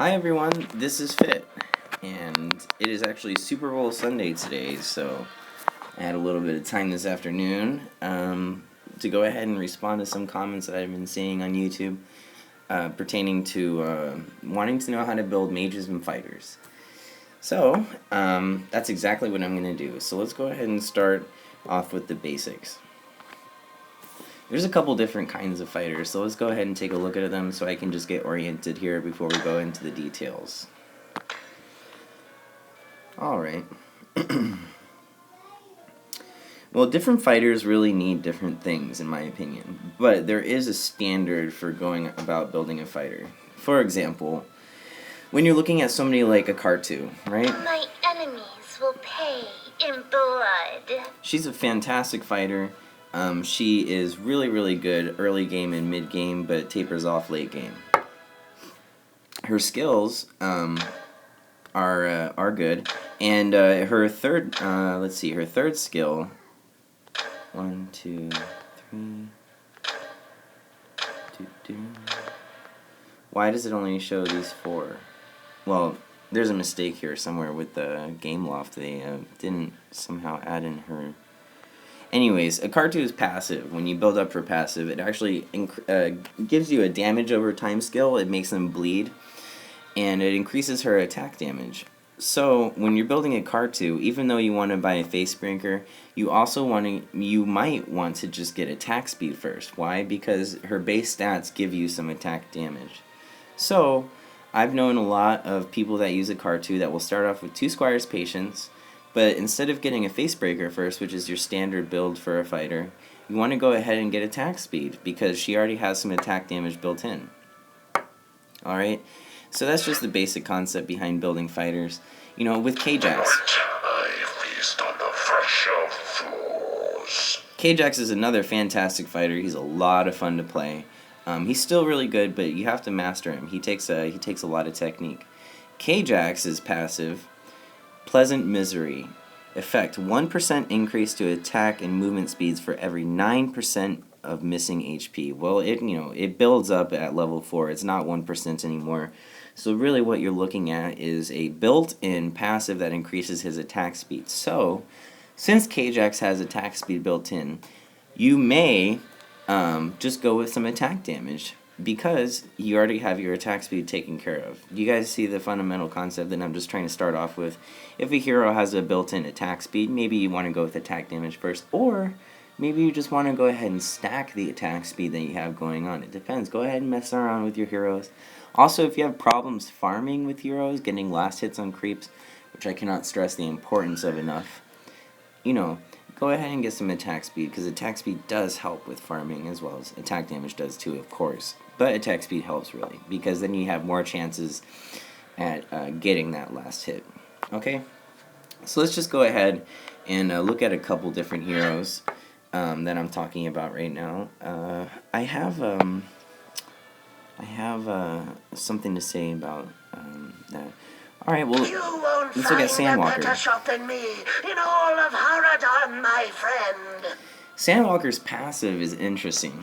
Hi everyone, this is Fit, and it is actually Super Bowl Sunday today, so I had a little bit of time this afternoon to go ahead and respond to some comments that I've been seeing on YouTube pertaining to wanting to know how to build mages and fighters. So, that's exactly what I'm going to do. So let's go ahead and start off with the basics. There's a couple different kinds of fighters, so let's go ahead and take a look at them so I can just get oriented here before we go into the details. Alright. Well, different fighters really need different things, in my opinion, but there is a standard for going about building a fighter. For example, when you're looking at somebody like a Kartu, right? My enemies will pay in blood. She's a fantastic fighter. She is really good early game and mid game, but tapers off late game. Her skills are good, and her third her third skill. 1, 2, 3. Why does it only show these 4? Well, there's a mistake here somewhere with the game loft. They didn't somehow add in her. Anyways, a Kartu is passive. When you build up for passive, it actually gives you a damage over time skill. It makes them bleed, and it increases her attack damage. So when you're building a Kartu, even though you want to buy a face breaker, you might want to just get attack speed first. Why? Because her base stats give you some attack damage. So I've known a lot of people that use a Kartu that will start off with 2 Squire's Patience. But instead of getting a face breaker first, which is your standard build for a fighter, you want to go ahead and get attack speed because she already has some attack damage built in. Alright, so that's just the basic concept behind building fighters. You know, with Kjax. Kjax is another fantastic fighter. He's a lot of fun to play. He's still really good, but you have to master him. He takes a lot of technique. Kjax is passive. Pleasant Misery. Effect: 1% increase to attack and movement speeds for every 9% of missing HP. Well, it builds up at level 4. It's not 1% anymore. So really what you're looking at is a built-in passive that increases his attack speed. So, since Kjax has attack speed built in, you may just go with some attack damage, because you already have your attack speed taken care of. You guys see the fundamental concept that I'm just trying to start off with. If a hero has a built-in attack speed, maybe you want to go with attack damage first, or maybe you just want to go ahead and stack the attack speed that you have going on. It depends. Go ahead and mess around with your heroes. Also, if you have problems farming with heroes, getting last hits on creeps, which I cannot stress the importance of enough, go ahead and get some attack speed, because attack speed does help with farming as well as attack damage does too, of course. But attack speed helps really, because then you have more chances at getting that last hit. Okay, so let's just go ahead and look at a couple different heroes that I'm talking about right now. I have something to say about that. Alright, well, let's look at Sandwalker. Sharpen me in all of Haradon, my friend. Sandwalker's passive is interesting.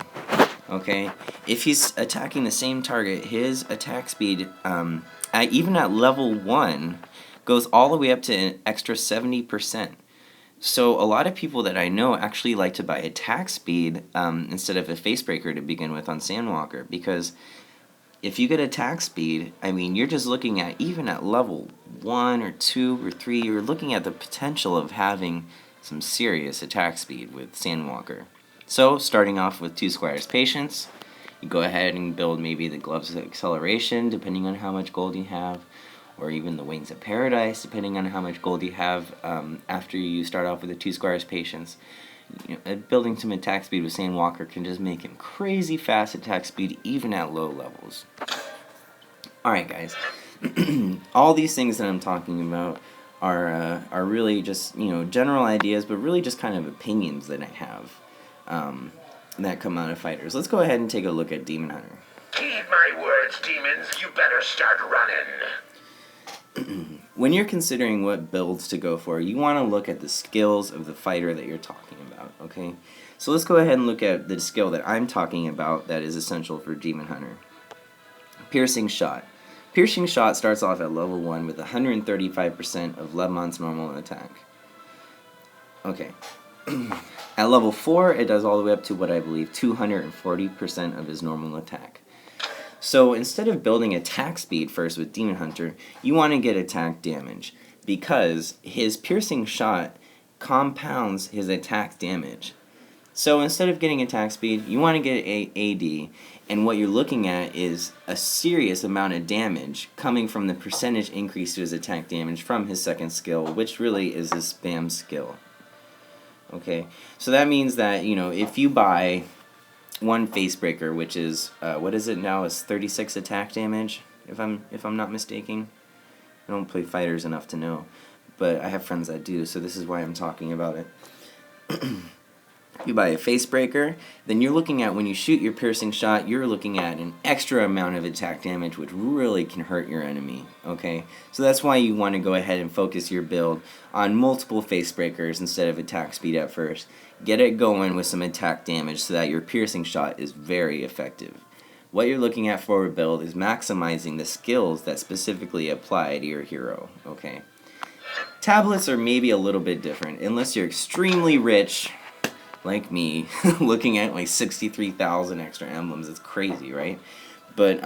Okay, if he's attacking the same target, his attack speed, even at level 1, goes all the way up to an extra 70%. So a lot of people that I know actually like to buy attack speed instead of a face breaker to begin with on Sandwalker, because if you get attack speed, I mean, you're just looking at, even at level 1 or 2 or 3, you're looking at the potential of having some serious attack speed with Sandwalker. So, starting off with 2 Squire's Patience, you go ahead and build maybe the Gloves of Acceleration, depending on how much gold you have, or even the Wings of Paradise, depending on how much gold you have after you start off with the 2 Squire's Patience. Building some attack speed with Sandwalker can just make him crazy fast attack speed, even at low levels. Alright guys, all these things that I'm talking about are really just, general ideas, but really just kind of opinions that I have. That come out of fighters. Let's go ahead and take a look at Demon Hunter. Heed my words, demons. You better start running. When you're considering what builds to go for, you want to look at the skills of the fighter that you're talking about, okay? So let's go ahead and look at the skill that I'm talking about that is essential for Demon Hunter. Piercing Shot. Piercing Shot starts off at level 1 with 135% of Lemont's normal attack. Okay. At level 4, it does all the way up to what I believe 240% of his normal attack. So instead of building attack speed first with Demon Hunter, you want to get attack damage, because his Piercing Shot compounds his attack damage. So instead of getting attack speed, you want to get AD, and what you're looking at is a serious amount of damage coming from the percentage increase to his attack damage from his second skill, which really is his spam skill. Okay, so that means that, you know, if you buy one Facebreaker, which is, what is it now, is 36 attack damage, if I'm not mistaken. I don't play fighters enough to know, but I have friends that do, so this is why I'm talking about it. You buy a Facebreaker, then you're looking at, when you shoot your Piercing Shot, you're looking at an extra amount of attack damage, which really can hurt your enemy, okay? So that's why you want to go ahead and focus your build on multiple Facebreakers instead of attack speed at first. Get it going with some attack damage so that your Piercing Shot is very effective. What you're looking at for a build is maximizing the skills that specifically apply to your hero, okay? Tablets are maybe a little bit different, unless you're extremely rich, like me, looking at like 63,000 extra emblems. It's crazy, right? But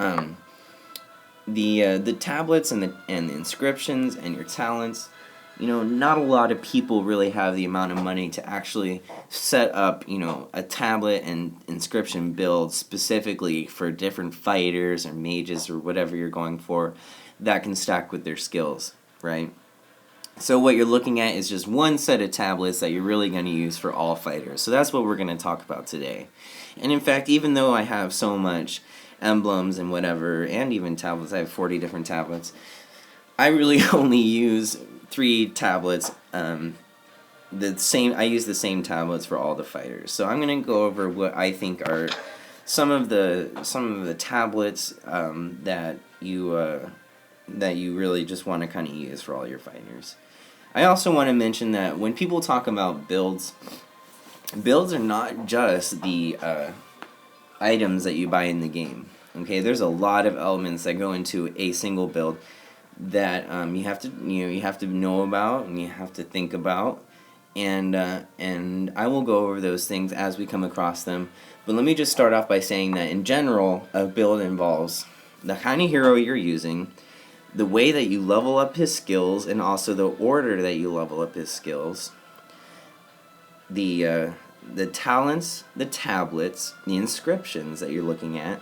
the tablets and the inscriptions and your talents, you know, not a lot of people really have the amount of money to actually set up, you know, a tablet and inscription build specifically for different fighters or mages or whatever you're going for that can stack with their skills, right? So what you're looking at is just one set of tablets that you're really going to use for all fighters. So that's what we're going to talk about today. And in fact, even though I have so much emblems and whatever, and even tablets, I have 40 different tablets, I really only use 3 tablets. I use the same tablets for all the fighters. So I'm going to go over what I think are some of the tablets that you really just want to kind of use for all your fighters. I also want to mention that when people talk about builds are not just the items that you buy in the game. Okay, there's a lot of elements that go into a single build that you have to know about and you have to think about, and I will go over those things as we come across them. But let me just start off by saying that in general, a build involves the kind of hero you're using, the way that you level up his skills, and also the order that you level up his skills, the talents, the tablets, the inscriptions that you're looking at,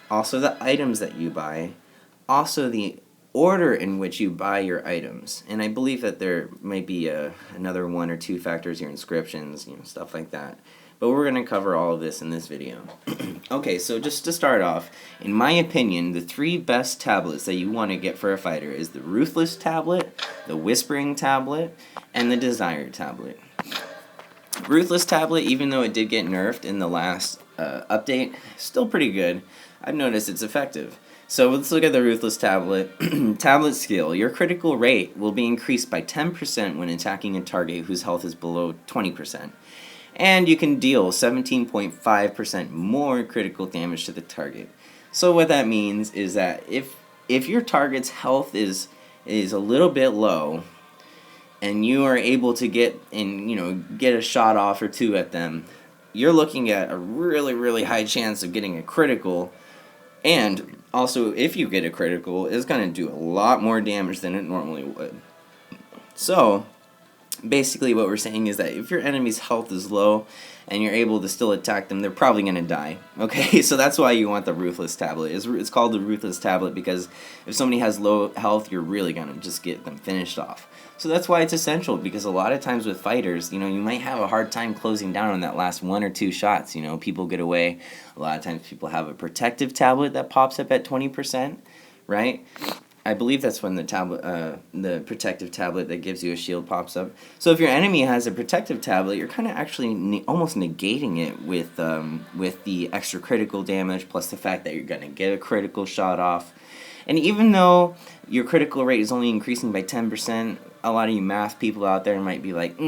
also the items that you buy, also the order in which you buy your items. And I believe that there might be another 1 or 2 factors, your inscriptions, you know, stuff like that. But we're going to cover all of this in this video. Okay, so just to start off, in my opinion, the 3 best tablets that you want to get for a fighter is the Ruthless Tablet, the Whispering Tablet, and the Desire Tablet. Ruthless Tablet, even though it did get nerfed in the last update, still pretty good. I've noticed it's effective. So let's look at the Ruthless Tablet. Tablet skill. Your critical rate will be increased by 10% when attacking a target whose health is below 20%. And you can deal 17.5% more critical damage to the target. So what that means is that if your target's health is a little bit low, and you are able to get a shot off or 2 at them, you're looking at a really, really high chance of getting a critical. And also, if you get a critical, it's going to do a lot more damage than it normally would. So basically what we're saying is that if your enemy's health is low and you're able to still attack them, they're probably going to die. Okay, so that's why you want the Ruthless Tablet. It's called the Ruthless Tablet because if somebody has low health, you're really going to just get them finished off. So that's why it's essential, because a lot of times with fighters, you might have a hard time closing down on that last 1 or 2 shots. People get away. A lot of times people have a protective tablet that pops up at 20%, right? I believe that's when the protective tablet that gives you a shield pops up. So if your enemy has a protective tablet, you're kind of actually almost negating it with the extra critical damage, plus the fact that you're going to get a critical shot off. And even though your critical rate is only increasing by 10%, a lot of you math people out there might be like,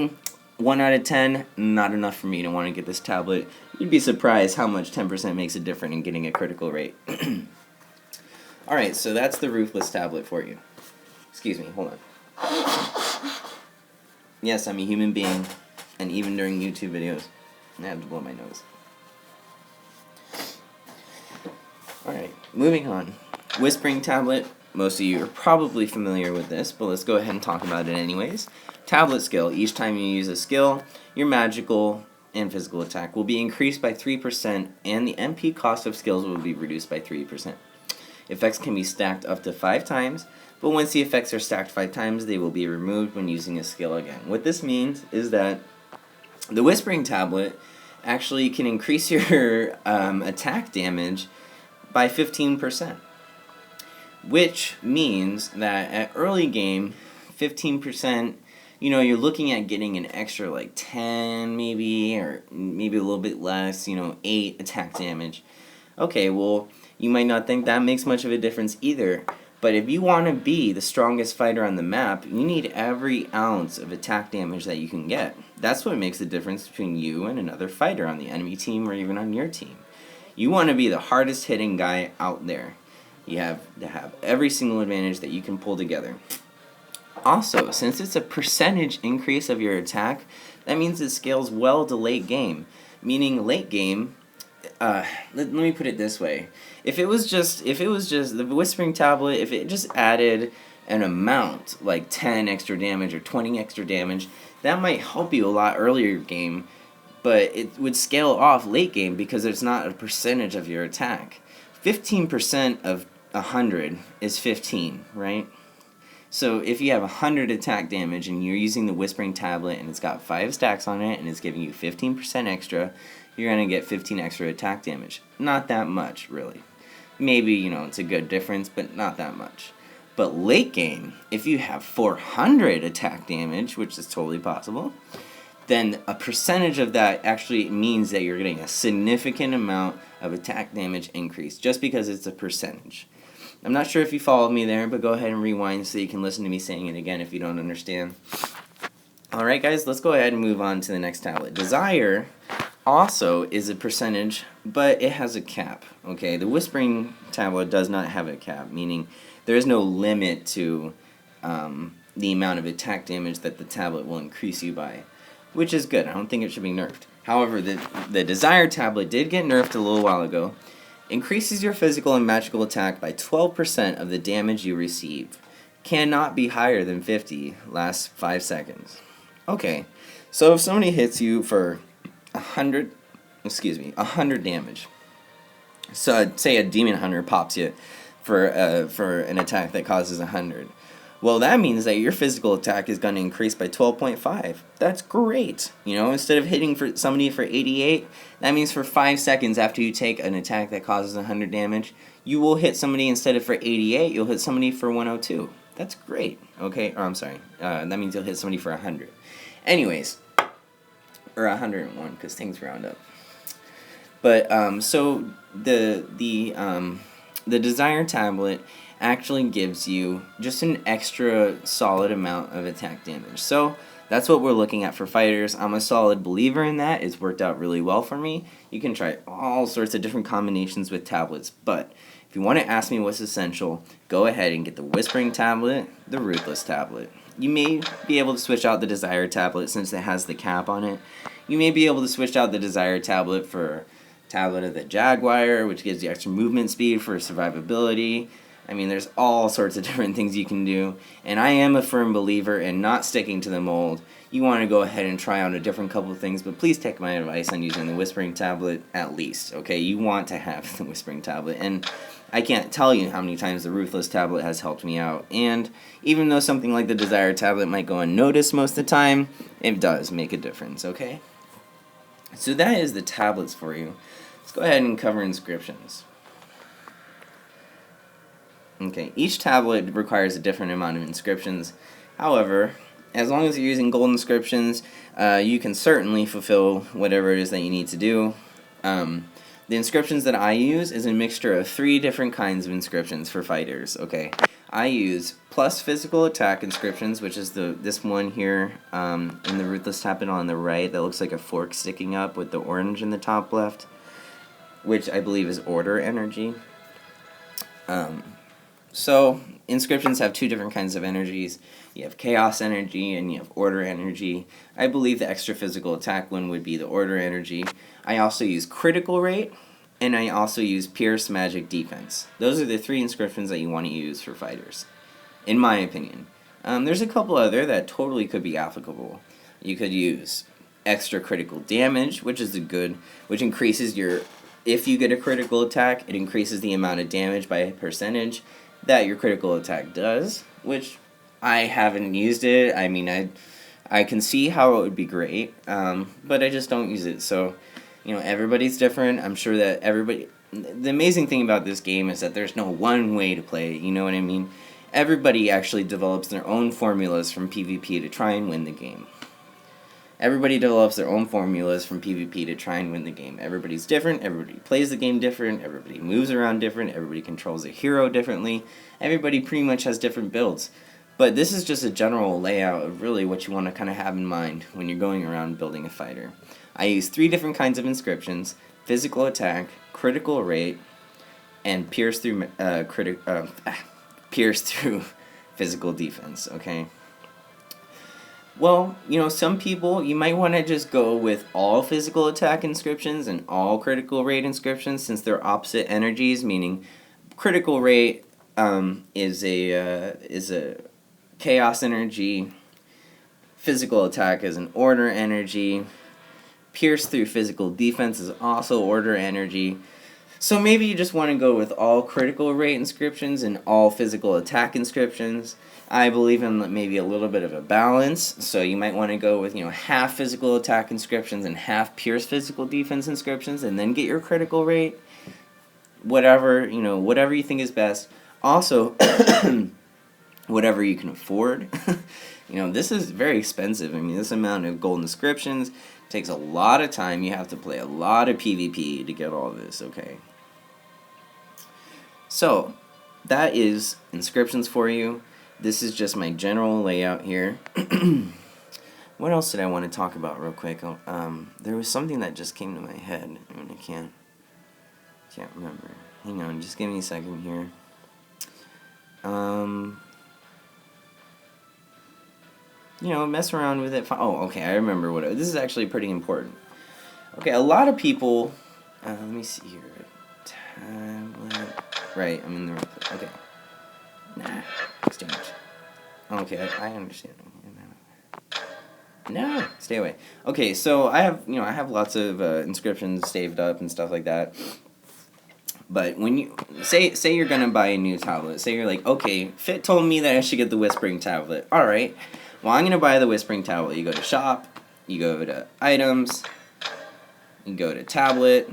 1 out of 10, not enough for me to want to get this tablet. You'd be surprised how much 10% makes a difference in getting a critical rate. Alright, so that's the Ruthless Tablet for you. Excuse me, hold on. Yes, I'm a human being, and even during YouTube videos, I have to blow my nose. Alright, moving on. Whispering Tablet. Most of you are probably familiar with this, but let's go ahead and talk about it anyways. Tablet skill. Each time you use a skill, your magical and physical attack will be increased by 3%, and the MP cost of skills will be reduced by 3%. Effects can be stacked up to 5 times, but once the effects are stacked 5 times, they will be removed when using a skill again. What this means is that the Whispering Tablet actually can increase your attack damage by 15%. Which means that at early game, 15%, you're looking at getting an extra like 10 maybe, or maybe a little bit less, 8 attack damage. Okay, well, you might not think that makes much of a difference either, but if you want to be the strongest fighter on the map, you need every ounce of attack damage that you can get. That's what makes the difference between you and another fighter on the enemy team or even on your team. You want to be the hardest hitting guy out there. You have to have every single advantage that you can pull together. Also, since it's a percentage increase of your attack, that means it scales well to late game. Meaning late game, let me put it this way. If it was just the Whispering Tablet, if it just added an amount, like 10 extra damage or 20 extra damage, that might help you a lot earlier game, but it would scale off late game because it's not a percentage of your attack. 15% of 100 is 15, right? So if you have 100 attack damage and you're using the Whispering Tablet and it's got 5 stacks on it and it's giving you 15% extra, you're going to get 15 extra attack damage. Not that much, really. Maybe, it's a good difference, but not that much. But late game, if you have 400 attack damage, which is totally possible, then a percentage of that actually means that you're getting a significant amount of attack damage increase, just because it's a percentage. I'm not sure if you followed me there, but go ahead and rewind so you can listen to me saying it again if you don't understand. Alright guys, let's go ahead and move on to the next tablet. Desire also is a percentage, but it has a cap. Okay, the Whispering Tablet does not have a cap, meaning there is no limit to the amount of attack damage that the tablet will increase you by, which is good. I don't think it should be nerfed. However, the Desire Tablet did get nerfed a little while ago. Increases your physical and magical attack by 12% of the damage you receive. Cannot be higher than 50. Lasts 5 seconds. Okay, so if somebody hits you for 100 damage. So say a demon hunter pops you for an attack that causes 100. Well, that means that your physical attack is going to increase by 12.5. That's great. Instead of hitting for somebody for 88, that means for 5 seconds after you take an attack that causes 100 damage, you will hit somebody instead of for 88, you'll hit somebody for 102. That's great. Okay, or I'm sorry. That means you'll hit somebody for 100. Anyways, or 101 because things round up. But so the Desire Tablet actually gives you just an extra solid amount of attack damage. So that's what we're looking at for fighters. I'm a solid believer in that. It's worked out really well for me. You can try all sorts of different combinations with tablets, but if you want to ask me what's essential, go ahead and get the Whispering Tablet, the Ruthless Tablet. You may be able to switch out the Desire Tablet since it has the cap on it. You may be able to switch out the Desire Tablet for Tablet of the Jaguar, which gives you extra movement speed for survivability. I mean, there's all sorts of different things you can do, and I am a firm believer in not sticking to the mold. You want to go ahead and try out a different couple of things, but please take my advice on using the Whispering Tablet at least, okay? You want to have the Whispering Tablet, and I can't tell you how many times the Ruthless Tablet has helped me out, and even though something like the Desire Tablet might go unnoticed most of the time, it does make a difference, okay? So that is the tablets for you. Let's go ahead and cover inscriptions. Okay, each tablet requires a different amount of inscriptions. However, as long as you're using gold inscriptions, you can certainly fulfill whatever it is that you need to do. The inscriptions that I use is a mixture of 3 different kinds of inscriptions for fighters. Okay, I use plus physical attack inscriptions, which is this one here in the Ruthless Tablet on the right that looks like a fork sticking up with the orange in the top left, which I believe is order energy. So, inscriptions have two different kinds of energies. You have chaos energy and you have order energy. I believe the extra physical attack one would be the order energy. I also use critical rate, and I also use pierce, magic, defense. Those are the three inscriptions that you want to use for fighters, in my opinion. There's a couple other that totally could be applicable. You could use extra critical damage, which increases your, if you get a critical attack, it increases the amount of damage by a percentage that your critical attack does, which I haven't used it. I mean, I can see how it would be great, but I just don't use it. So, everybody's different. I'm sure that the amazing thing about this game is that there's no one way to play it, you know what I mean? Everybody actually develops their own formulas from PvP to try and win the game. Everybody's different, everybody plays the game different, everybody moves around different, everybody controls a hero differently, everybody pretty much has different builds. But this is just a general layout of really what you want to kind of have in mind when you're going around building a fighter. I use 3 different kinds of inscriptions: physical attack, critical rate, and pierce through physical defense, okay? Well, some people, you might want to just go with all physical attack inscriptions and all critical rate inscriptions, since they're opposite energies, meaning critical rate is a chaos energy, physical attack is an order energy, pierce through physical defense is also order energy. So maybe you just want to go with all critical rate inscriptions and all physical attack inscriptions. I believe in maybe a little bit of a balance, so you might want to go with, half physical attack inscriptions and half pierce physical defense inscriptions, and then get your critical rate. Whatever you think is best. Also, whatever you can afford. This is very expensive. I mean, this amount of gold inscriptions takes a lot of time. You have to play a lot of PvP to get all this, okay? So, that is inscriptions for you. This is just my general layout here. What else did I want to talk about real quick? There was something that just came to my head, and I can't remember. Hang on, just give me a second here. Mess around with it. Oh, okay, I remember this is actually pretty important. Okay, a lot of people, let me see here. Tablet. Right, I'm in the right place. Okay. Nah, exchange. Okay, I understand. No, stay away. Okay, so I have lots of inscriptions saved up and stuff like that. But when you say you're gonna buy a new tablet, say you're like, okay, Fit told me that I should get the Whispering Tablet. All right, well, I'm gonna buy the Whispering Tablet. You go to shop, you go to items, you go to tablet,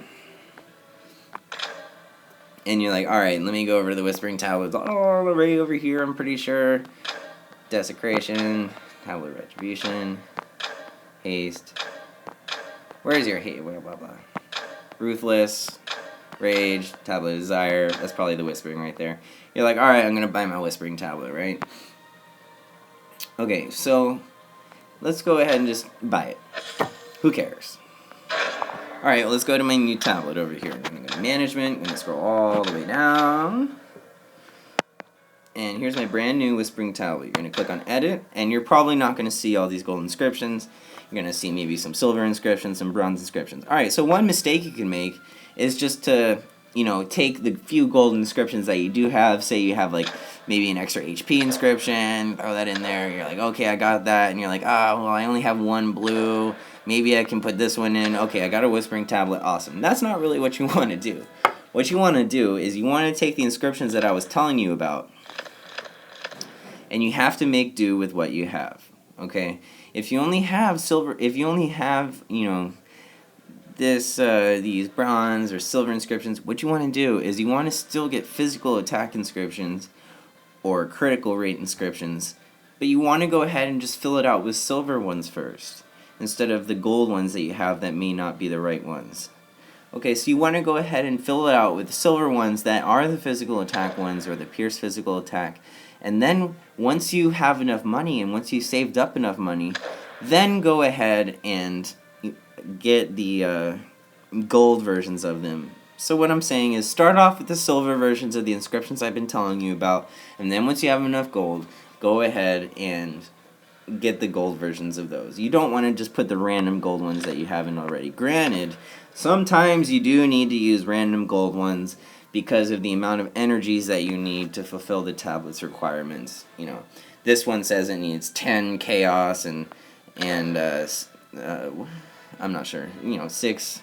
and you're like, all right, let me go over to the Whispering Tablet. Oh, right over here, I'm pretty sure. Desecration, Tablet Retribution, Haste. Where's your haste? Blah blah blah. Ruthless. Rage, Tablet of Desire, that's probably the Whispering right there. You're like, alright, I'm gonna buy my Whispering Tablet, right? Okay, so let's go ahead and just buy it. Who cares? Alright, well, let's go to my new tablet over here. I'm gonna go to Management, I'm gonna scroll all the way down. And here's my brand new Whispering Tablet. You're gonna click on Edit, and you're probably not gonna see all these gold inscriptions. You're gonna see maybe some silver inscriptions, some bronze inscriptions. Alright, so one mistake you can make is just to, take the few gold inscriptions that you do have. Say you have, like, maybe an extra HP inscription, throw that in there. You're like, okay, I got that. And you're like, well, I only have one blue. Maybe I can put this one in. Okay, I got a Whispering Tablet. Awesome. That's not really what you want to do. What you want to do is you want to take the inscriptions that I was telling you about, and you have to make do with what you have, okay? If you only have silver, these bronze or silver inscriptions, what you want to do is you want to still get physical attack inscriptions or critical rate inscriptions, but you want to go ahead and just fill it out with silver ones first, instead of the gold ones that you have that may not be the right ones. Okay, so you want to go ahead and fill it out with silver ones that are the physical attack ones or the pierce physical attack, and then once you have enough money and once you saved up enough money, then go ahead and get the gold versions of them So what I'm saying is start off with the silver versions of the inscriptions I've been telling you about, and then once you have enough gold, go ahead and get the gold versions of those. You don't want to just put the random gold ones that you haven't already. Granted, sometimes you do need to use random gold ones because of the amount of energies that you need to fulfill the tablet's requirements. You know, this one says it needs 10 chaos and I'm not sure. You know, 6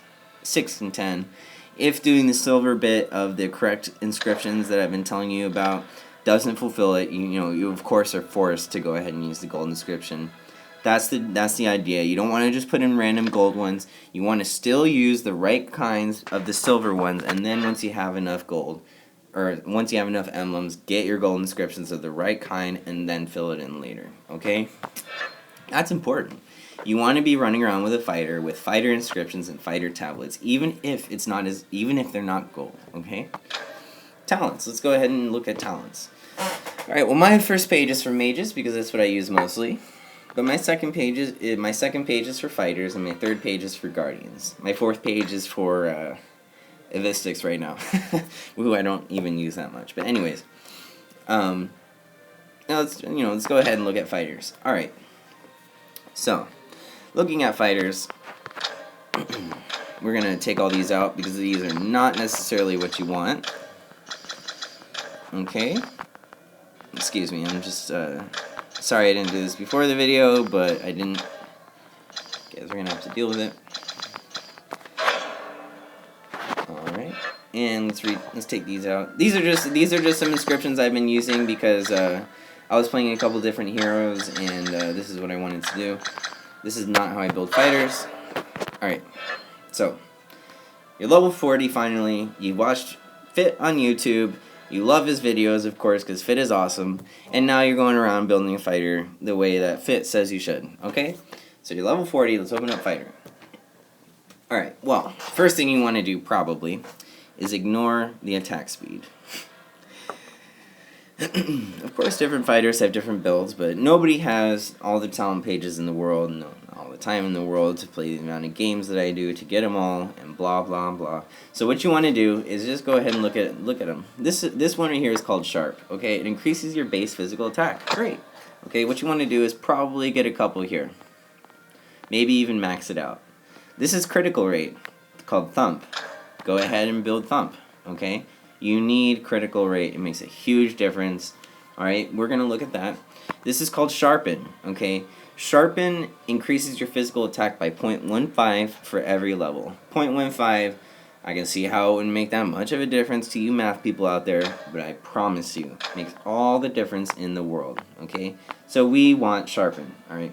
and 10. If doing the silver bit of the correct inscriptions that I've been telling you about doesn't fulfill it, you of course are forced to go ahead and use the gold inscription. That's the idea. You don't want to just put in random gold ones. You want to still use the right kinds of the silver ones, and then once you have enough gold, or once you have enough emblems, get your gold inscriptions of the right kind, and then fill it in later. Okay? That's important. You want to be running around with a fighter with fighter inscriptions and fighter tablets, even if they're not gold. Okay? Talents. Let's go ahead and look at talents. All right. Well, my first page is for mages because that's what I use mostly. But my second page is for fighters, and my third page is for guardians. My fourth page is for Evistics right now, who I don't even use that much. But anyways, now let's go ahead and look at fighters. All right. So, looking at fighters, we're gonna take all these out because these are not necessarily what you want. Okay. Excuse me. I'm just sorry I didn't do this before the video, but I didn't. Guess we're gonna have to deal with it. Alright. And let's take these out. These are just some inscriptions I've been using because I was playing a couple different heroes and this is what I wanted to do. This is not how I build fighters. Alright. So you're level 40 finally. You watched Fit on YouTube. You love his videos, of course, because Fit is awesome. And now you're going around building a fighter the way that Fit says you should. Okay? So you're level 40. Let's open up fighter. Alright, well, first thing you want to do, probably, is ignore the attack speed. Of course, different fighters have different builds, but nobody has all the talent pages in the world, no, all the time in the world to play the amount of games that I do to get them all, and blah blah blah. So what you want to do is just go ahead and look at them. This one right here is called Sharp. Okay, it increases your base physical attack. Great. Okay, what you want to do is probably get a couple here, maybe even max it out. This is critical rate. It's called Thump. Go ahead and build Thump. Okay. You need critical rate. It makes a huge difference. Alright, we're going to look at that. This is called Sharpen. Okay, Sharpen increases your physical attack by 0.15 for every level. 0.15, I can see how it wouldn't make that much of a difference to you math people out there, but I promise you, it makes all the difference in the world. Okay, so we want Sharpen. Alright,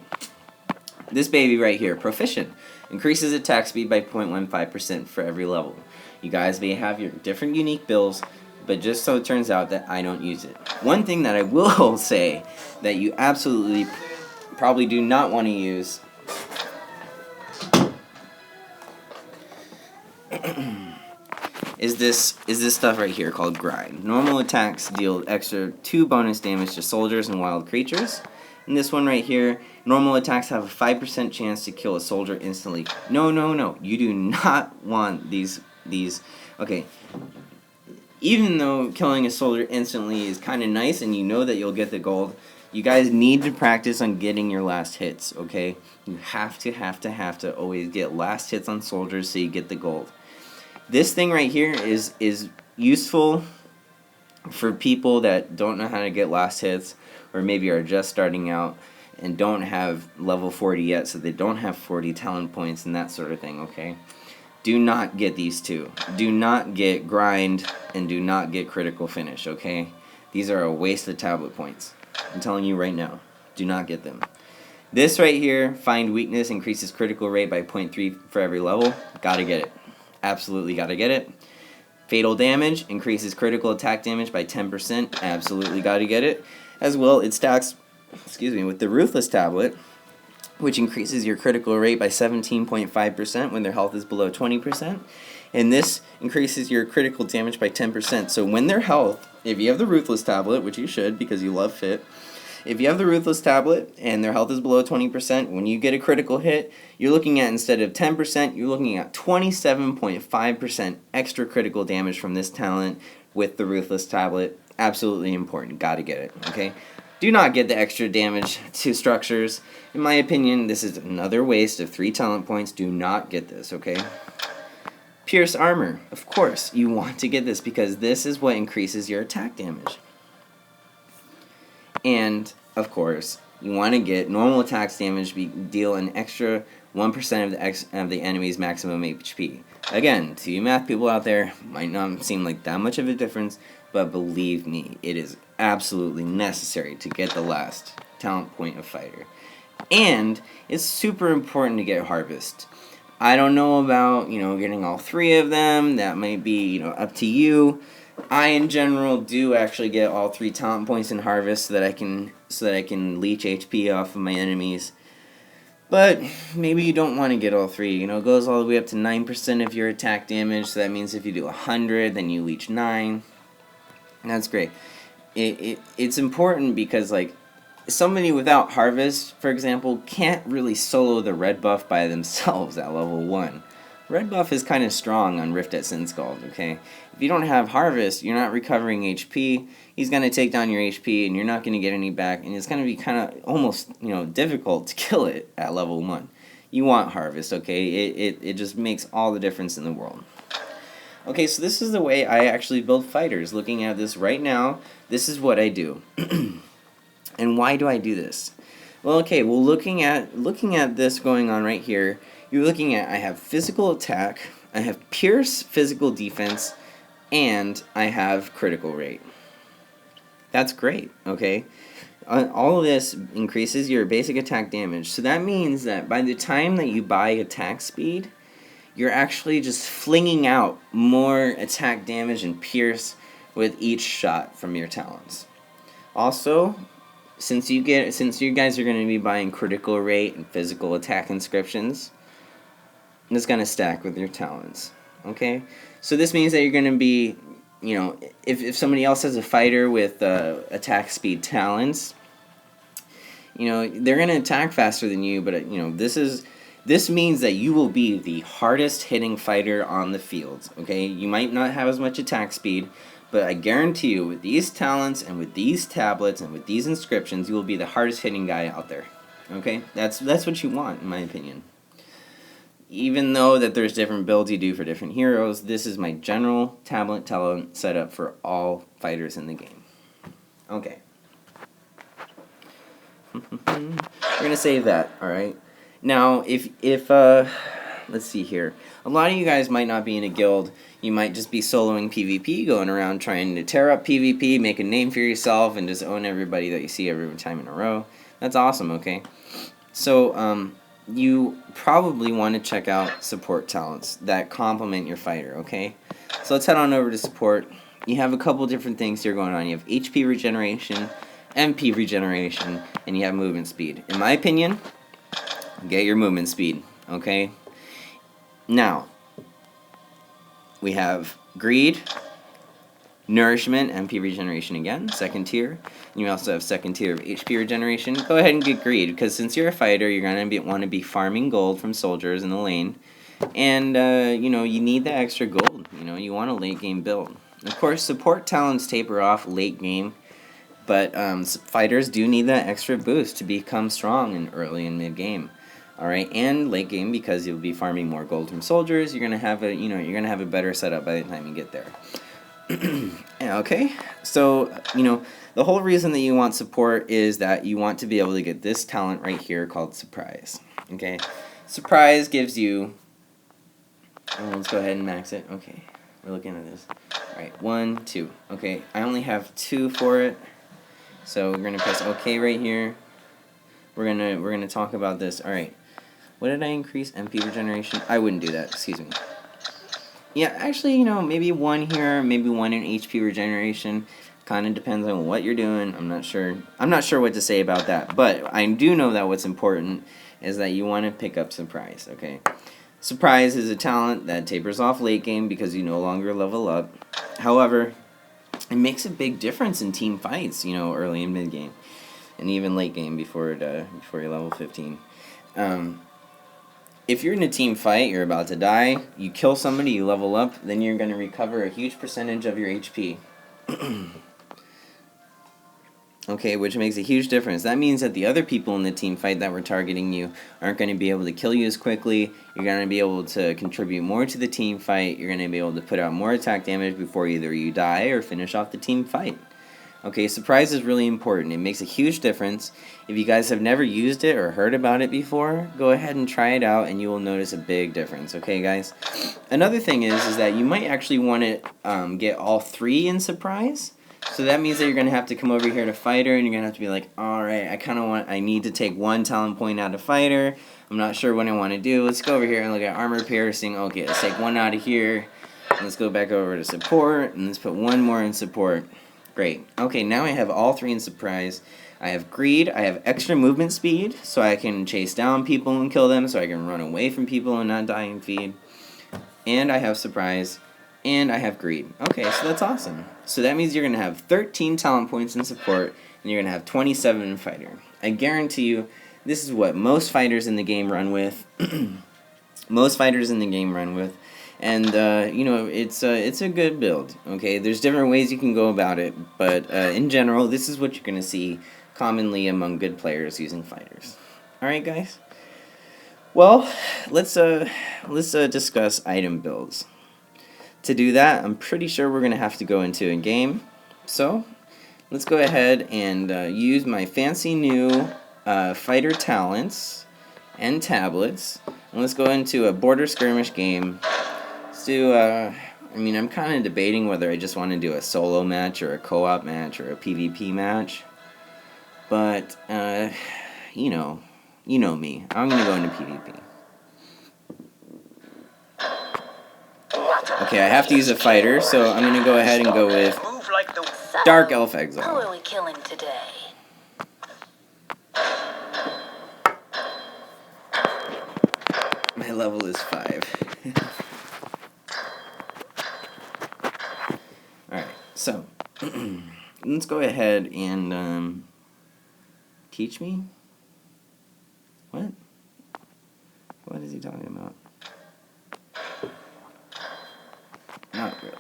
this baby right here, Proficient, increases attack speed by 0.15% for every level. You guys may have your different unique builds, but just so it turns out that I don't use it. One thing that I will say that you absolutely probably do not want to use is this stuff right here called Grind. Normal attacks deal extra 2 bonus damage to soldiers and wild creatures. And this one right here, normal attacks have a 5% chance to kill a soldier instantly. No. You do not want these. Okay, even though killing a soldier instantly is kind of nice and you know that you'll get the gold, you guys need to practice on getting your last hits, okay? You have to always get last hits on soldiers so you get the gold. This thing right here is useful for people that don't know how to get last hits or maybe are just starting out and don't have level 40 yet, so they don't have 40 talent points and that sort of thing, okay? Do not get these two. Do not get Grind and do not get Critical Finish, okay? These are a waste of tablet points. I'm telling you right now. Do not get them. This right here, Find Weakness, increases critical rate by 0.3 for every level. Gotta get it. Absolutely gotta get it. Fatal Damage, increases critical attack damage by 10%. Absolutely gotta get it. As well, it stacks, with the Ruthless Tablet, which increases your critical rate by 17.5% when their health is below 20%. And this increases your critical damage by 10%. So when their health, if you have the Ruthless Tablet, which you should because you love Fit, If you have the Ruthless Tablet and their health is below 20%, when you get a critical hit, you're looking at, instead of 10%, you're looking at 27.5% extra critical damage from this talent with the Ruthless Tablet. Absolutely important. Gotta get it, okay? Do not get the extra damage to structures. In my opinion, this is another waste of 3 talent points. Do not get this, okay? Pierce Armor. Of course, you want to get this because this is what increases your attack damage. And, of course, you want to get normal attacks damage, deal an extra 1% of the enemy's maximum HP. Again, to you math people out there, might not seem like that much of a difference, but believe me, it is absolutely necessary to get the last talent point of fighter. And it's super important to get Harvest. I don't know about, getting all 3 of them. That might be, up to you. I, in general, do actually get all 3 talent points in Harvest so that I can leech HP off of my enemies. But maybe you don't want to get all 3. It goes all the way up to 9% of your attack damage. So that means if you do 100, then you leech 9. And that's great. It's important because, like, somebody without Harvest, for example, can't really solo the red buff by themselves at level 1. Red buff is kind of strong on Rift at Sin Scald, okay? If you don't have Harvest, you're not recovering HP. He's going to take down your HP, and you're not going to get any back, and it's going to be kind of almost, difficult to kill it at level 1. You want Harvest, okay? It just makes all the difference in the world. Okay, so this is the way I actually build fighters. Looking at this right now, this is what I do. And why do I do this? Well, okay, looking at this going on right here, you're looking at, I have physical attack, I have pierce physical defense, and I have critical rate. That's great, okay? All of this increases your basic attack damage. So that means that by the time that you buy attack speed, you're actually just flinging out more attack damage and pierce with each shot from your talents. Also, since you guys are going to be buying critical rate and physical attack inscriptions, it's going to stack with your talents. Okay? So this means that you're going to be, if somebody else has a fighter with attack speed talents, they're going to attack faster than you, but this means that you will be the hardest hitting fighter on the field. Okay? You might not have as much attack speed, but I guarantee you, with these talents and with these tablets and with these inscriptions, you will be the hardest hitting guy out there. Okay? That's what you want, in my opinion. Even though that there's different builds you do for different heroes, this is my general tablet talent setup for all fighters in the game. Okay. We're gonna save that, alright? Now, if let's see here. A lot of you guys might not be in a guild. You might just be soloing PvP, going around trying to tear up PvP, make a name for yourself, and just own everybody that you see every time in a row. That's awesome, okay? So, you probably want to check out support talents that complement your fighter, okay? So let's head on over to support. You have a couple different things here going on. You have HP regeneration, MP regeneration, and you have movement speed. In my opinion, get your movement speed, okay? Now, we have Greed, Nourishment, MP regeneration again, second tier. And you also have second tier of HP regeneration. Go ahead and get Greed, because since you're a fighter, you're going to want to be farming gold from soldiers in the lane. And, you need the extra gold. You want a late game build. Of course, support talents taper off late game, but fighters do need that extra boost to become strong in early and mid game. Alright, and late game, because you'll be farming more gold from soldiers, you're gonna have a better setup by the time you get there. Okay, so the whole reason that you want support is that you want to be able to get this talent right here called Surprise. Okay, Surprise gives you. Let's go ahead and max it. Okay, we're looking at this. All right, 1, 2. Okay, I only have 2 for it, so we're gonna press OK right here. We're gonna talk about this. All right, what did I increase? MP regeneration. I wouldn't do that. Excuse me. Yeah, actually, maybe 1 here, maybe 1 in HP regeneration. Kind of depends on what you're doing. I'm not sure what to say about that. But I do know that what's important is that you want to pick up Surprise, okay? Surprise is a talent that tapers off late game because you no longer level up. However, it makes a big difference in team fights, early and mid game. and even late game before you're level 15. If you're in a team fight, you're about to die, you kill somebody, you level up, then you're going to recover a huge percentage of your HP. Okay, which makes a huge difference. That means that the other people in the team fight that were targeting you aren't going to be able to kill you as quickly. You're going to be able to contribute more to the team fight. You're going to be able to put out more attack damage before either you die or finish off the team fight. Okay, surprise is really important. It makes a huge difference. If you guys have never used it or heard about it before, go ahead and try it out and you will notice a big difference. Okay, guys? Another thing is that you might actually want to get all 3 in surprise. So that means that you're going to have to come over here to fighter and you're going to have to be like, alright, I need to take 1 talent point out of fighter. I'm not sure what I want to do. Let's go over here and look at armor piercing. Okay, let's take 1 out of here. Let's go back over to support and let's put 1 more in support. Great. Okay, now I have all 3 in surprise. I have greed, I have extra movement speed, so I can chase down people and kill them, so I can run away from people and not die and feed. And I have surprise. And I have greed. Okay, so that's awesome. So that means you're going to have 13 talent points in support, and you're going to have 27 in fighter. I guarantee you, this is what most fighters in the game run with. Most fighters in the game run with. And, you know, it's a good build, okay? There's different ways you can go about it, but in general, this is what you're going to see commonly among good players using fighters. Alright, guys? Well, let's discuss item builds. To do that, I'm pretty sure we're going to have to go into a game. So, let's go ahead and use my fancy new fighter talents and tablets. And let's go into a border skirmish game. Let's do, I mean, I'm kind of debating whether I just want to do a solo match or a co-op match or a PvP match. But, you know me. I'm going to go into PvP. Okay, I have to use a fighter, so I'm going to go ahead and go with Dark Elf Exile. Who are we killing today? My level is 5. Alright, so let's go ahead and teach me? What? What is he talking about? Not really.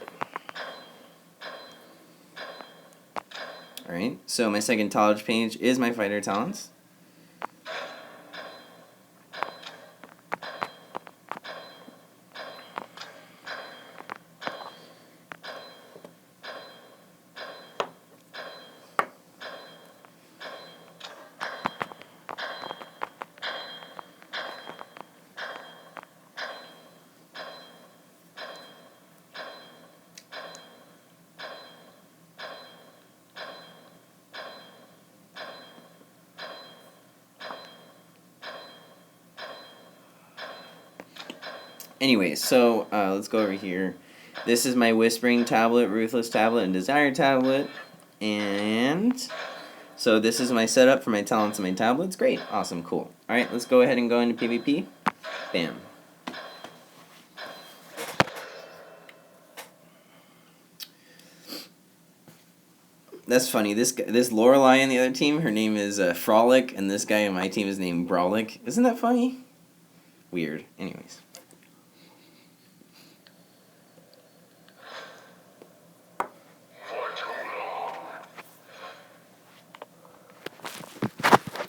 Alright, so my second knowledge page is my fighter talents. Anyways, so let's go over here. This is my Whispering Tablet, Ruthless Tablet, and Desire Tablet. And so this is my setup for my talents and my tablets. Great. Awesome. Cool. Alright, let's go ahead and go into PvP. Bam. That's funny. This Lorelei on the other team, her name is Frolic, and this guy on my team is named Brawlic. Isn't that funny? Weird. Anyways.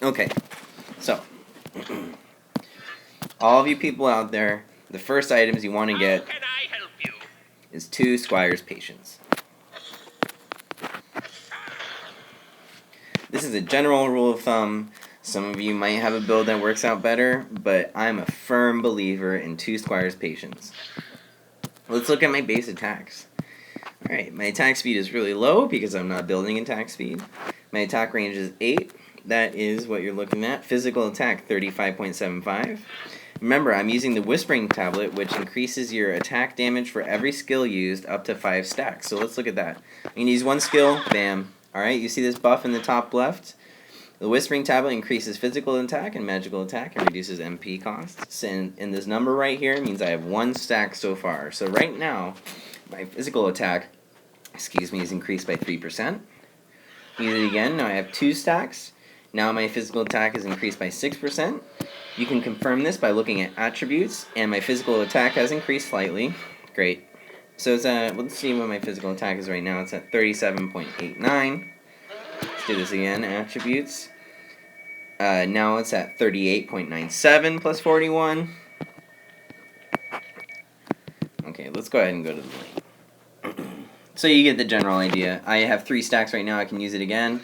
Okay, so, all of you people out there, the first items you want to get is 2 Squire's Patience. This is a general rule of thumb. Some of you might have a build that works out better, but I'm a firm believer in 2 Squire's Patience. Let's look at my base attacks. Alright, my attack speed is really low because I'm not building attack speed. My attack range is 8. That is what you're looking at. Physical attack, 35.75. Remember, I'm using the Whispering Tablet, which increases your attack damage for every skill used up to 5 stacks. So let's look at that. I'm going to use 1 skill, bam. Alright, you see this buff in the top left? The Whispering Tablet increases physical attack and magical attack and reduces MP costs. And this number right here means I have 1 stack so far. So right now, my physical attack, is increased by 3%. Use it again, now I have 2 stacks. Now my physical attack is increased by 6%. You can confirm this by looking at attributes, and my physical attack has increased slightly. Great. So it's let's see what my physical attack is right now. It's at 37.89. Let's do this again. Attributes. Now it's at 38.97 plus 41. Okay, let's go ahead and go to the lane. So you get the general idea. I have 3 stacks right now. I can use it again.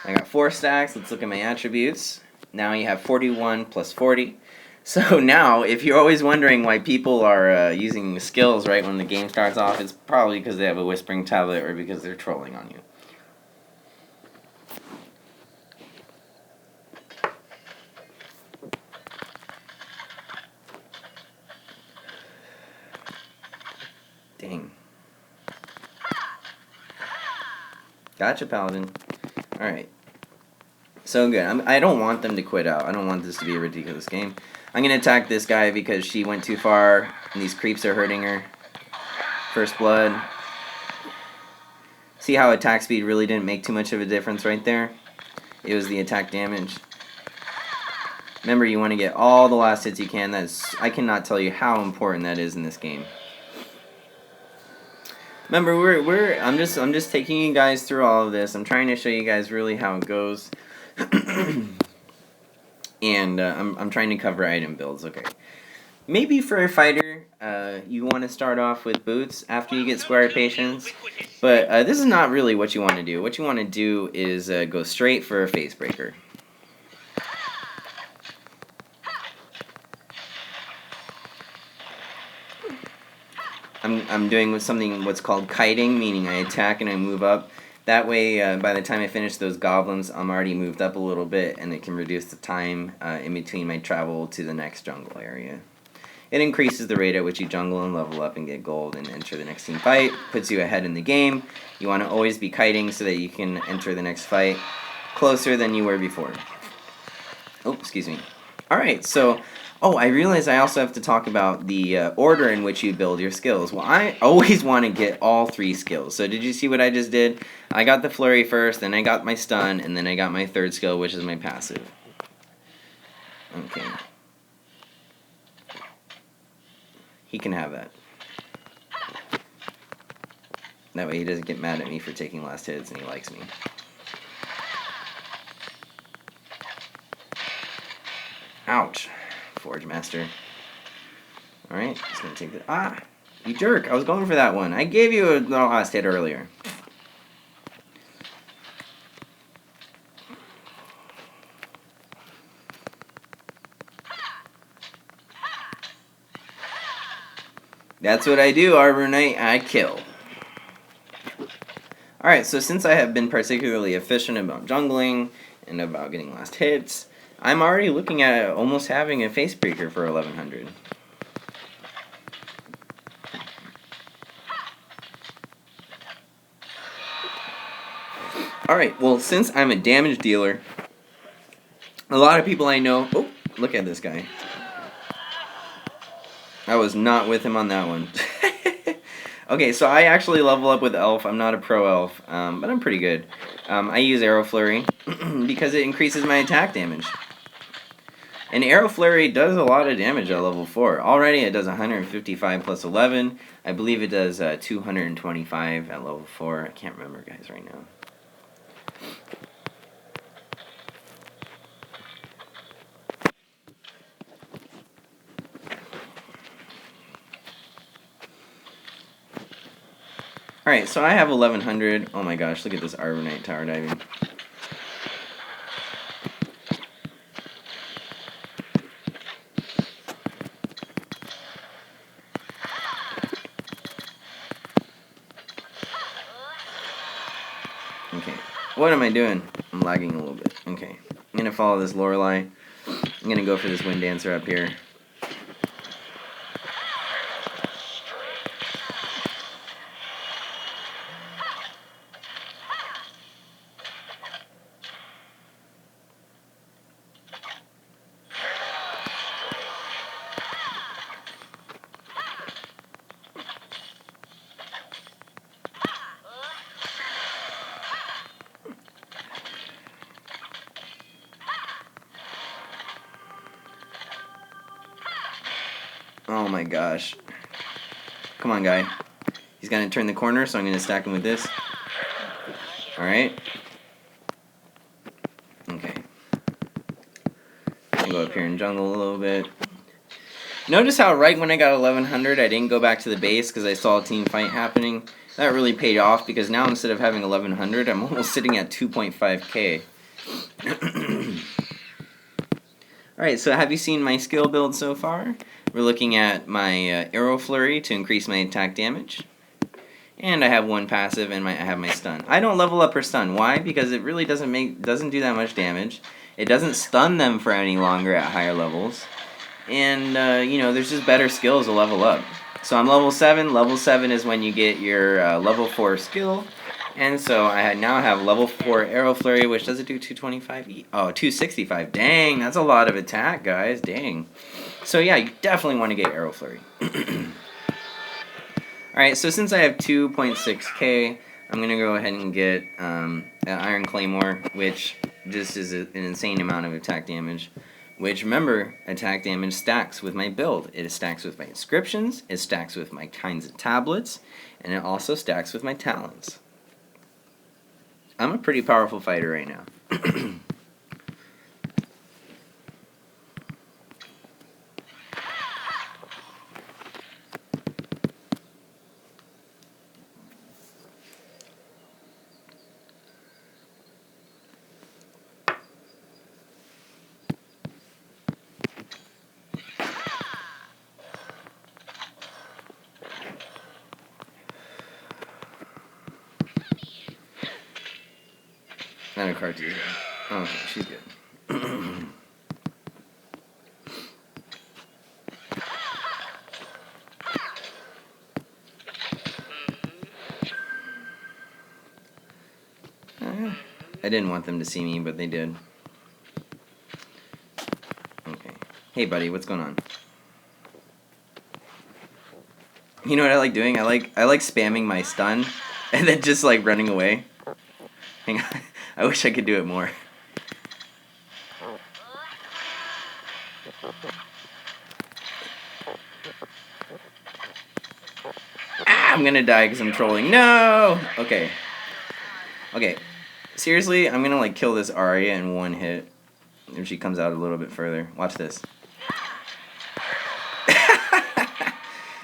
I got 4 stacks. Let's look at my attributes. Now you have 41 plus 40. So now, if you're always wondering why people are using skills right when the game starts off, it's probably because they have a Whispering Tablet or because they're trolling on you. Dang. Gotcha, Paladin. Alright. So good. I don't want them to quit out. I don't want this to be a ridiculous game. I'm going to attack this guy because she went too far, and these creeps are hurting her. First blood. See how attack speed really didn't make too much of a difference right there? It was the attack damage. Remember, you want to get all the last hits you can. I cannot tell you how important that is in this game. Remember, I'm just taking you guys through all of this. I'm trying to show you guys really how it goes. And I'm trying to cover item builds. Okay. Maybe for a fighter, you want to start off with boots after you get square patience. But this is not really what you want to do. What you want to do is go straight for a face breaker. I'm doing what's called kiting, meaning I attack and I move up. That way, by the time I finish those goblins, I'm already moved up a little bit, and it can reduce the time in between my travel to the next jungle area. It increases the rate at which you jungle and level up and get gold and enter the next team fight. Puts you ahead in the game. You want to always be kiting so that you can enter the next fight closer than you were before. Oh, excuse me. Alright, so... Oh, I realize I also have to talk about the order in which you build your skills. Well, I always want to get all 3 skills. So did you see what I just did? I got the flurry first, then I got my stun, and then I got my 3rd skill, which is my passive. Okay. He can have that. That way he doesn't get mad at me for taking last hits, and he likes me. Ouch. Forge Master. Alright, just gonna take that. Ah! You jerk! I was going for that one. I gave you a last hit earlier. That's what I do, Arbor Knight. I kill. Alright, so since I have been particularly efficient about jungling and about getting last hits, I'm already looking at almost having a face breaker for 1100. Alright, well, since I'm a damage dealer, a lot of people I know... Oh, look at this guy. I was not with him on that one. Okay, so I actually level up with Elf. I'm not a pro Elf, but I'm pretty good. I use Arrow Flurry because it increases my attack damage. And Arrow Flurry does a lot of damage at level 4. Already it does 155 plus 11. I believe it does 225 at level 4. I can't remember, guys, right now. Alright, so I have 1100. Oh my gosh, look at this Arbor Knight tower diving. Okay, what am I doing? I'm lagging a little bit. Okay, I'm going to follow this Lorelei. I'm going to go for this Wind Dancer up here. Oh my gosh. Come on, guy. He's gonna turn the corner, so I'm gonna stack him with this. Alright. Okay. I'll go up here and jungle a little bit. Notice how right when I got 1100, I didn't go back to the base because I saw a team fight happening. That really paid off because now instead of having 1100, I'm almost sitting at 2.5k. Alright, so have you seen my skill build so far? We're looking at my arrow flurry to increase my attack damage. And I have one passive and I have my stun. I don't level up her stun. Why? Because it really doesn't do that much damage. It doesn't stun them for any longer at higher levels. And, you know, there's just better skills to level up. So I'm level 7. Level 7 is when you get your level 4 skill. And so I now have level 4 arrow flurry, which does it do 225? Oh, 265. Dang, that's a lot of attack, guys. Dang. So yeah, you definitely want to get arrow flurry. Alright, so since I have 2.6k, I'm going to go ahead and get an Iron Claymore, which just is an insane amount of attack damage. Which, remember, attack damage stacks with my build. It stacks with my inscriptions, it stacks with my kinds of tablets, and it also stacks with my talents. I'm a pretty powerful fighter right now. Not a card to use. Oh, okay, she's good. I didn't want them to see me, but they did. Okay. Hey, buddy, what's going on? You know what I like doing? I like spamming my stun and then just like running away. Hang on. I wish I could do it more. Ah, I'm gonna die because I'm trolling. No! Okay. Okay. Seriously, I'm gonna like kill this Arya in one hit. If she comes out a little bit further. Watch this.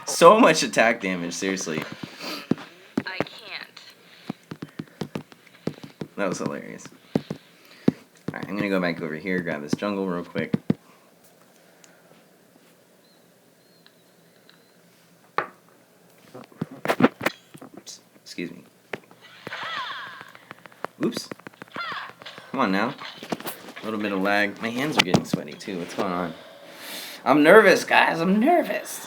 So much attack damage, seriously. I can't. That was hilarious. Alright, I'm gonna go back over here, grab this jungle real quick. Oops. Excuse me. Oops. Come on now. A little bit of lag. My hands are getting sweaty too. What's going on? I'm nervous, guys. I'm nervous.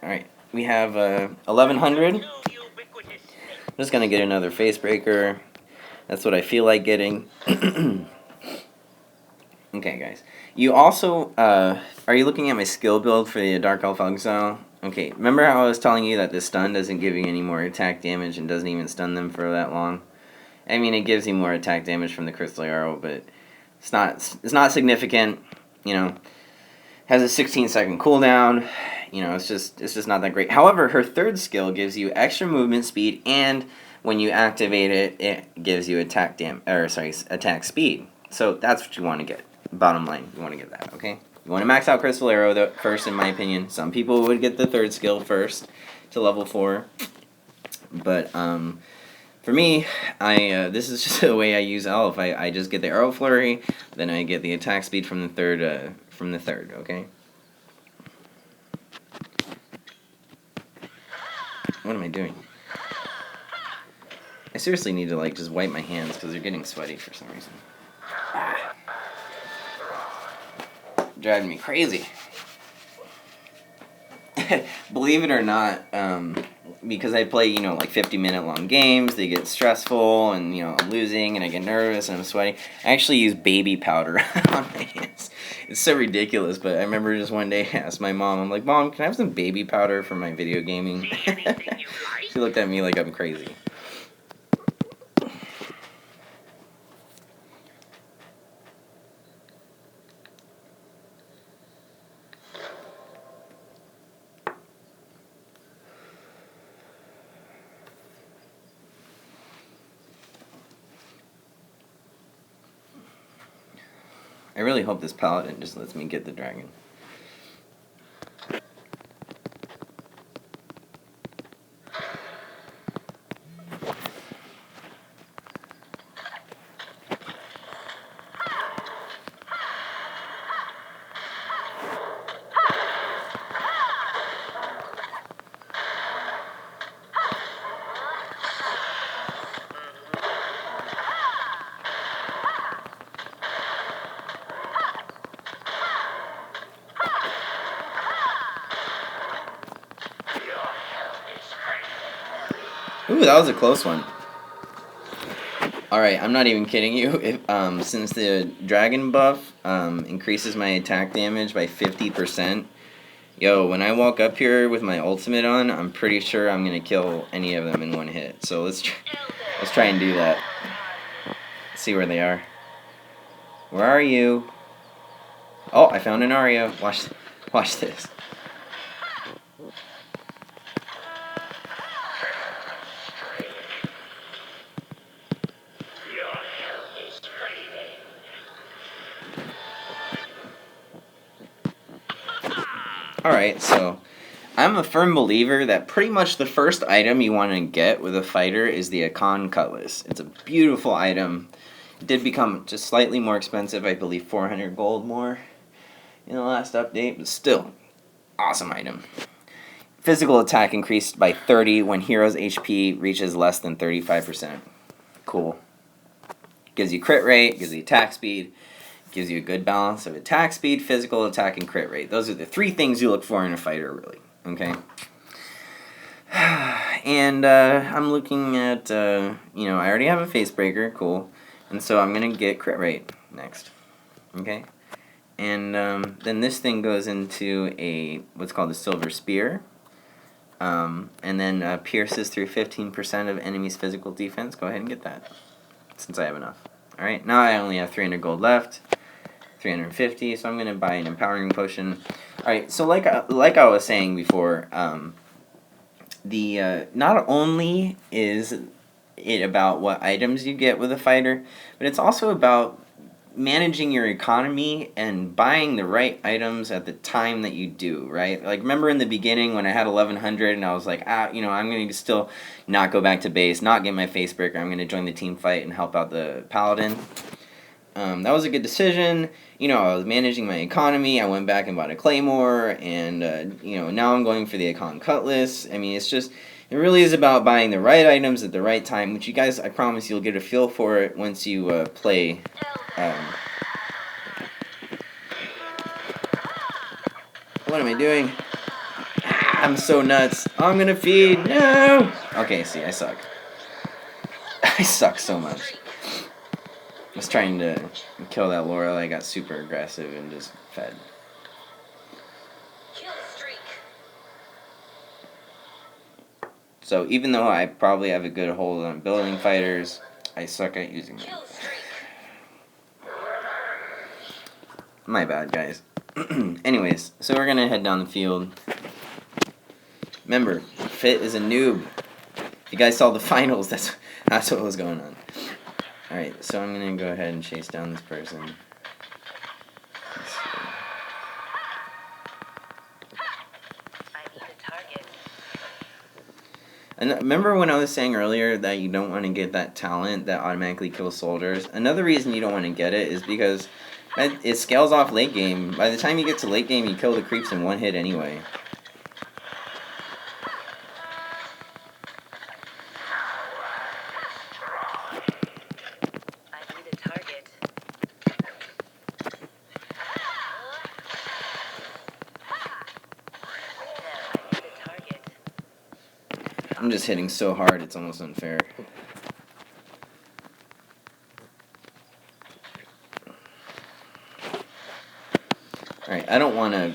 Alright. We have 1100. I'm just gonna get another face breaker. That's what I feel like getting. Okay, guys. You also, are you looking at my skill build for the Dark Elf Exile? Okay, remember how I was telling you that the stun doesn't give you any more attack damage and doesn't even stun them for that long? I mean, it gives you more attack damage from the Crystal Arrow, but it's not significant, you know. Has a 16-second cooldown. You know, it's just not that great. However, her third skill gives you extra movement speed, and when you activate it, it gives you attack speed. So that's what you want to get. Bottom line, you want to get that, okay? You want to max out Crystal Arrow first, in my opinion. Some people would get the third skill first to level 4, but for me, this is just the way I use Elf. I just get the Arrow Flurry, then I get the attack speed from the third, okay? What am I doing? I seriously need to like just wipe my hands because they're getting sweaty for some reason. Ah. Driving me crazy. Believe it or not, because I play, you know, like 50-minute long games, they get stressful, and, you know, I'm losing, and I get nervous, and I'm sweating. I actually use baby powder on my hands. It's so ridiculous, but I remember just one day I asked my mom, I'm like, Mom, can I have some baby powder for my video gaming? She looked at me like I'm crazy. I really hope this paladin just lets me get the dragon. Ooh, that was a close one. Alright, I'm not even kidding you. If, since the dragon buff increases my attack damage by 50%, yo, when I walk up here with my ultimate on, I'm pretty sure I'm going to kill any of them in one hit. So let's try and do that. Let's see where they are. Where are you? Oh, I found an Aria. Watch this. Alright, so I'm a firm believer that pretty much the first item you want to get with a fighter is the Akan Cutlass. It's a beautiful item. It did become just slightly more expensive, I believe 400 gold more in the last update, but still, awesome item. Physical attack increased by 30 when hero's HP reaches less than 35%. Cool. Gives you crit rate, gives you attack speed, gives you a good balance of attack speed, physical attack, and crit rate. Those are the three things you look for in a fighter, really. Okay? And I'm looking at, I already have a face breaker, cool. And so I'm going to get crit rate next. Okay? And then this thing goes into what's called a silver spear. And then pierces through 15% of enemy's physical defense. Go ahead and get that, since I have enough. Alright, now I only have 300 gold left. 350, so I'm going to buy an empowering potion. Alright, so like I was saying before, not only is it about what items you get with a fighter, but it's also about managing your economy and buying the right items at the time that you do, right? Like, remember in the beginning when I had 1100 and I was like, I'm going to still not go back to base, not get my face breaker, I'm going to join the team fight and help out the paladin. That was a good decision. I was managing my economy. I went back and bought a claymore, and now I'm going for the Akan Cutlass. I mean, it really is about buying the right items at the right time, which you guys, I promise you'll get a feel for it once you play. What am I doing? I'm so nuts. I'm gonna feed. No. Okay, see, I suck. I suck so much. I was trying to kill that Laurel. I got super aggressive and just fed. Kill streak. So even though I probably have a good hold on building fighters, I suck at using them. Kill streak. My bad, guys. Anyways, so we're gonna head down the field. Remember, Fit is a noob. If you guys saw the finals, that's what was going on. Alright, so I'm going to go ahead and chase down this person. I need a target. And remember when I was saying earlier that you don't want to get that talent that automatically kills soldiers? Another reason you don't want to get it is because it scales off late game. By the time you get to late game, you kill the creeps in one hit anyway. I'm just hitting so hard, it's almost unfair. Alright, I don't want to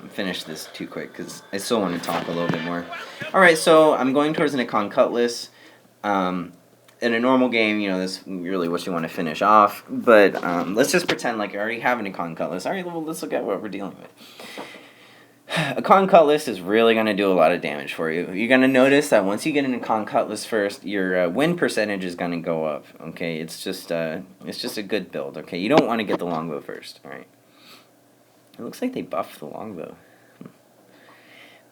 finish this too quick, because I still want to talk a little bit more. Alright, so I'm going towards an Akan Cutlass. In a normal game, this is really what you want to finish off, but let's just pretend like you already have an Akan Cutlass. Alright, well, let's look at what we're dealing with. A con cutlass is really going to do a lot of damage for you. You're going to notice that once you get into con cutlass first, your win percentage is going to go up. Okay, it's just a good build. Okay, you don't want to get the longbow first. All right. It looks like they buffed the longbow,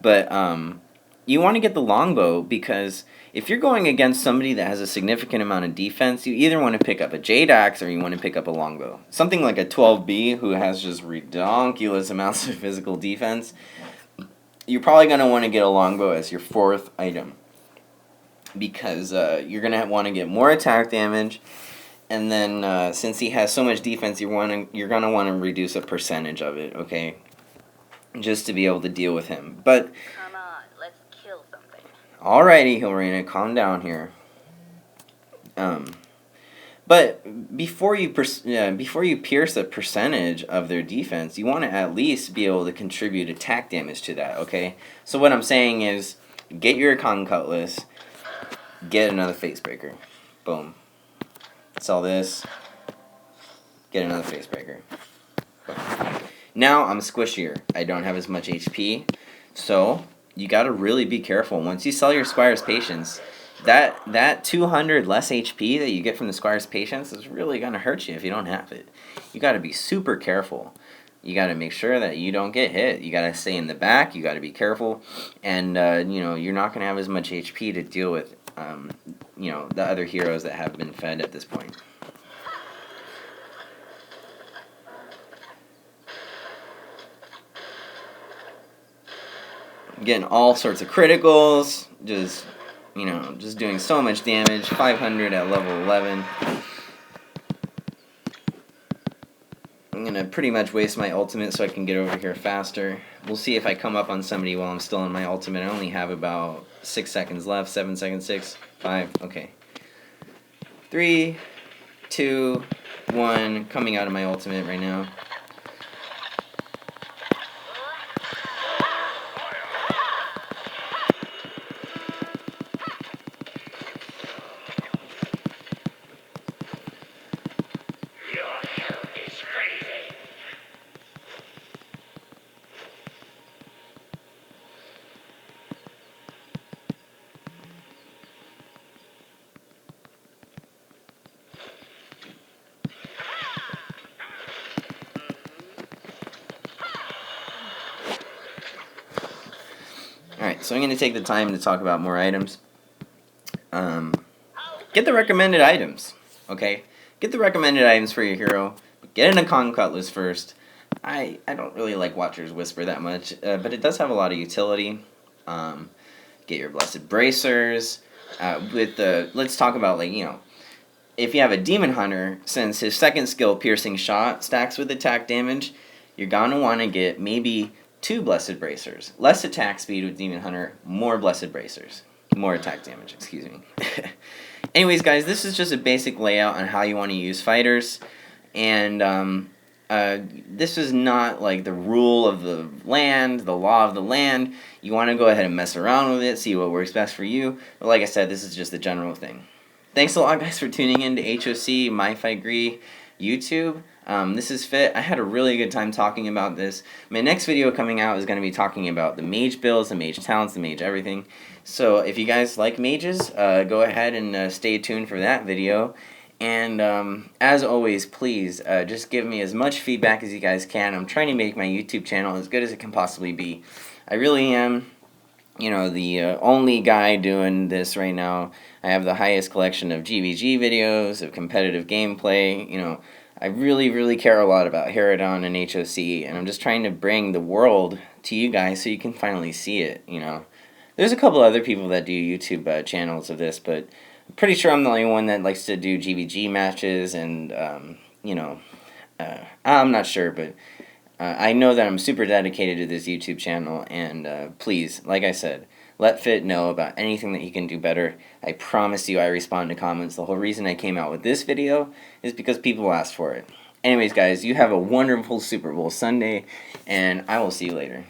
but you want to get the longbow because if you're going against somebody that has a significant amount of defense, you either want to pick up a Jade Axe or you want to pick up a longbow. Something like a 12B who has just redonkulous amounts of physical defense, you're probably going to want to get a longbow as your 4th item because you're going to want to get more attack damage, and then since he has so much defense, you're going to want to reduce a percentage of it, okay, just to be able to deal with him. But alrighty, Hilrena, calm down here. But before you pierce a percentage of their defense, you want to at least be able to contribute attack damage to that, okay? So what I'm saying is, get your con cutlass, get another facebreaker. Boom. Sell this, get another facebreaker. Boom. Now I'm squishier. I don't have as much HP, so you gotta really be careful. Once you sell your Squire's Patience, that 200 less HP that you get from the Squire's Patience is really gonna hurt you if you don't have it. You gotta be super careful. You gotta make sure that you don't get hit. You gotta stay in the back. You gotta be careful, and you're not gonna have as much HP to deal with the other heroes that have been fed at this point. Getting all sorts of criticals, just doing so much damage. 500 at level 11. I'm gonna pretty much waste my ultimate so I can get over here faster. We'll see if I come up on somebody while I'm still in my ultimate. I only have about 6 seconds left. 7 seconds, 6, 5, okay. 3, 2, 1, coming out of my ultimate right now. Alright, so I'm going to take the time to talk about more items. Get the recommended items, okay? Get the recommended items for your hero. But get in a con cutlass first. I don't really like Watcher's Whisper that much, but it does have a lot of utility. Get your Blessed Bracers. Let's talk about, if you have a Demon Hunter, since his second skill, Piercing Shot, stacks with attack damage, you're going to want to get maybe 2 Blessed Bracers. Less attack speed with Demon Hunter, more Blessed Bracers. More attack damage, excuse me. Anyways, guys, this is just a basic layout on how you want to use fighters. And this is not like the rule of the land, the law of the land. You want to go ahead and mess around with it, see what works best for you. But like I said, this is just the general thing. Thanks a lot, guys, for tuning in to HOC My Fight Gree YouTube. This is Fit. I had a really good time talking about this. My next video coming out is going to be talking about the mage builds, the mage talents, the mage everything. So if you guys like mages, go ahead and stay tuned for that video. And as always, please just give me as much feedback as you guys can. I'm trying to make my YouTube channel as good as it can possibly be. I really am, the only guy doing this right now. I have the highest collection of GVG videos, of competitive gameplay, I really, really care a lot about Herodon and HOC, and I'm just trying to bring the world to you guys so you can finally see it, There's a couple other people that do YouTube channels of this, but I'm pretty sure I'm the only one that likes to do GVG matches, and, I'm not sure, but I know that I'm super dedicated to this YouTube channel, and please, like I said, let Fit know about anything that he can do better. I promise you I respond to comments. The whole reason I came out with this video is because people asked for it. Anyways, guys, you have a wonderful Super Bowl Sunday, and I will see you later.